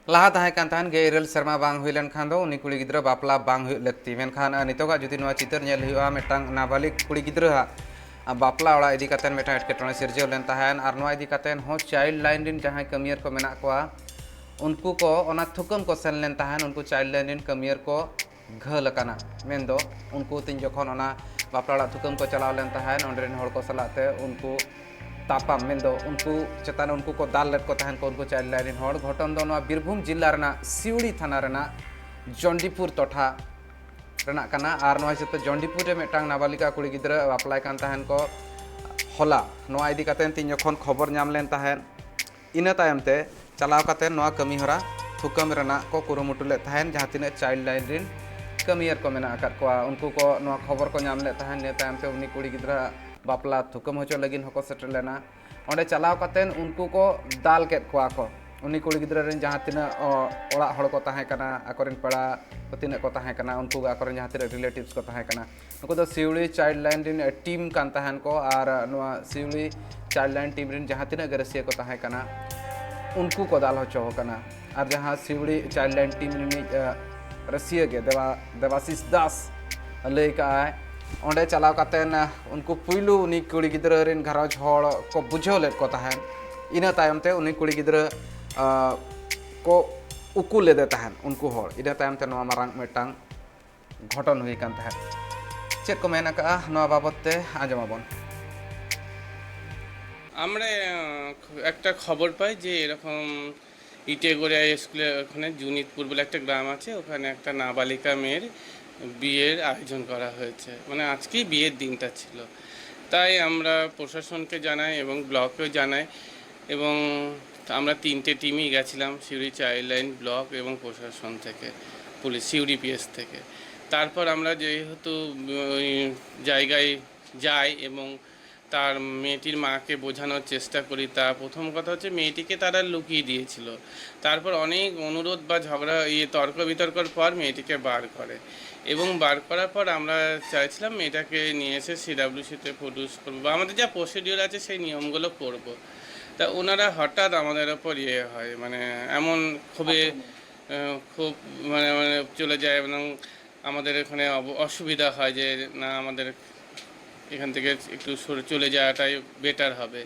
लाहा ताहे कान ताहन गे इरल शर्मा बांग हुई लेनखान दो उनी कुड़ी गिद्रा बापला बांग हुई लगती मेनखान नितोगा जुदी नवा चितर नेल हुआ मेटांग नाबालिग कुड़ी गिद्रा हा बापला ओड़ा इदी कातेन मेटा एटकेटोणे सिरजेव लेन ताहन आर नवा इदी कातेन हो चाइल्ड लाइन रिन जहां कमियर को मेना कोआ उनको को ओना थुकम को सेन लेन ताहन उनको चाइल्ड लाइन रिन कमियर को घल काना मेन दो उनको तीन जखन ओना बापला ओड़ा थुकम को चलाव लेन ताहन ओंडरेन होड़ को सलाते उनको तापाम मेन दो उनको चेतान उनको को दाल लेट को तहन को उनको चाइल्ड लाइन होड़ घटन दो नवा बीरभूम जिला रना सिवड़ी थाना रना जंडीपुर टोठा रना काना आर नवा हिसाब ते जंडीपुर रे मेटांग नाबालिका कुड़ी गिद्रा बापलाय कान तहन को होला नवा इदी कातेन तीन जखन खबर नाम लेन तहन इना तायम ते चलाव कातेन नवा कमी हरा थुकम रना को कुरुमुटु ले तहन जहां तिने चाइल्ड लाइन रिन कमियर को मेना आकात कोआ उनको को नवा खबर को नाम ले तहन ने तायम ते उनी कुड़ी गिद्रा बापला थुकम होचो लगिन हको सेटर लेना ओंडे चलाव कातेन उनको को दाल केत कोआ को उनी कुड़ी गिद्रा रेन जहां तिना ओड़ा हड़ को ताहे कना आकोरेन पड़ा तिना को ताहे कना उनको आकोरेन जहां तिना रिलेटिव्स को ताहे कना उनको दो सिवड़ी चाइल्ड लाइन रिन टीम कान ताहन को आर नवा सिवड़ी चाइल्ड लाइन टीम रिन जहां तिना गरसिया को ताहे कना उनको को दाल होचो कना आर जहां सिवड़ी चाइल्ड लाइन टीम रिन रसिया के देवाशीष दास लई का ओंडे चलाव कातेन उनको पुइलू उनी कुड़ी गिद्रा रेन घरज होड़ को बुझाव लेट को ताहन इना तायम ते उनी कुड़ी गिद्रा को उकू लेदे ताहन उनको होड़ इना तायम ते नवा मारांग मेटांग घटन हुई कान ताहन चेक को मेना का नवा बाबत ते आजमाबन আমরা একটা খবর পাই যে এরকম ইটেগড়িয়া স্কুলের ওখানে জুনিতপুর বলে একটা গ্রাম আছে ওখানে একটা নাবালিকা মেয়ের বিয়ের আয়োজন করা হয়েছে মানে আজকেই বিয়ের দিনটা ছিল তাই আমরা প্রশাসনকে জানাই এবং ব্লকেও জানাই এবং আমরা তিনটে টিমই গেছিলাম সিউড়ি চাইল্ড লাইন ব্লক এবং প্রশাসন থেকে পুলিশ সিউড়ি পিএস থেকে তারপর আমরা যেহেতু জায়গায় যাই এবং তার মেয়েটির মাকে বোঝানোর চেষ্টা করি তা প্রথম কথা হচ্ছে মেয়েটিকে তারা লুকিয়ে দিয়েছিল তারপর অনেক অনুরোধ বা ঝগড়া তর্ক বিতর্কর পর মেয়েটিকে বার করে এবং বার করার পর আমরা চাইছিলাম মেয়েটাকে নিয়ে এসে সিডাব্লিউসিতে প্রডিউস করবো বা আমাদের যা প্রসিডিওর আছে সেই নিয়মগুলো করব তা ওনারা হঠাৎ আমাদের ওপর হয় মানে এমন খুব মানে চলে যায় এবং আমাদের এখানে অসুবিধা হয় যে না আমাদের এখান থেকে একটু চলে যাওয়াটাই বেটার হবে।